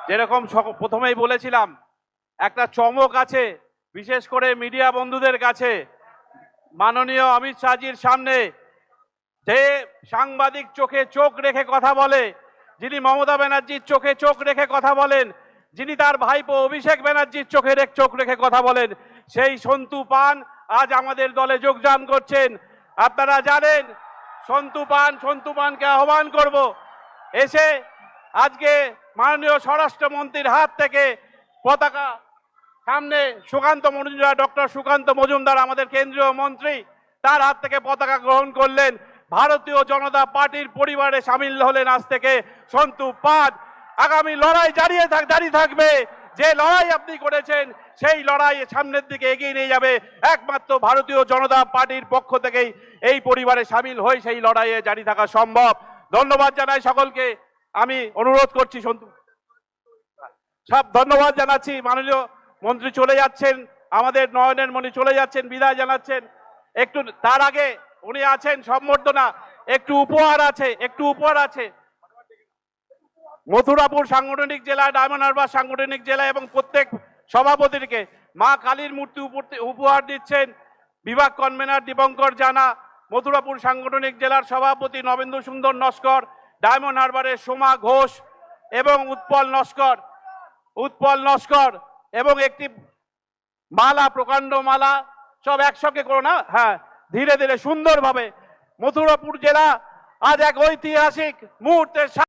যেরকম প্রথমেই বলেছিলাম, একটা চমক আছে বিশেষ করে মিডিয়া বন্ধুদের কাছে। মাননীয় অমিত শাহজির সামনে যে সাংবাদিক চোখে চোখ রেখে কথা বলে, যিনি মমতা ব্যানার্জির চোখে চোখ রেখে কথা বলেন, যিনি তার ভাইপো অভিষেক ব্যানার্জির চোখে চোখ রেখে কথা বলেন, সেই সন্তু পান আজ আমাদের দলে যোগদান করছেন। আপনারা জানেন সন্তু পানকে আহ্বান করব এসে আজকে মাননীয় স্বরাষ্ট্রমন্ত্রীর হাত থেকে পতাকা সামনে সুকান্ত মজুমদার, ডক্টর সুকান্ত মজুমদার আমাদের কেন্দ্রীয় মন্ত্রী, তার হাত থেকে পতাকা গ্রহণ করলেন। ভারতীয় জনতা পার্টির পরিবারে সামিল হলেন আজ থেকে সন্তু পান। আগামী লড়াই জারি থাকবে। যে লড়াই আপনি করেছেন সেই লড়াই সামনের দিকে এগিয়ে নিয়ে যাবে একমাত্র ভারতীয় জনতা পার্টির পক্ষ থেকেই। এই পরিবারে সামিল হয়ে সেই লড়াইয়ে জারি থাকা সম্ভব। ধন্যবাদ জানাই সকলকে। আমি অনুরোধ করছি সন্তু সব ধন্যবাদ জানাচ্ছি। মাননীয় মন্ত্রী চলে যাচ্ছেন, আমাদের নয়নের মণি চলে যাচ্ছেন, বিদায় জানাচ্ছেন। একটু তার আগে উনি আছেন সম্বর্ধনা, একটু উপহার আছে মথুরাপুর সাংগঠনিক জেলা, ডায়মন্ড হারবার সাংগঠনিক জেলা এবং প্রত্যেক সভাপতিকে মা কালীর মূর্তি উপহার দিচ্ছেন বিভাগ কনভেনার দীপঙ্কর জানা, মথুরাপুর সাংগঠনিক জেলার সভাপতি নবেন্দু সুন্দর নস্কর, ডায়মন্ড হারবারের সোমা ঘোষ এবং উৎপল নস্কর এবং একটি মালা, প্রকাণ্ড মালা, সব একসঙ্গে করো না, হ্যাঁ, ধীরে ধীরে সুন্দরভাবে। মথুরাপুর জেলা আজ এক ঐতিহাসিক মুহূর্তের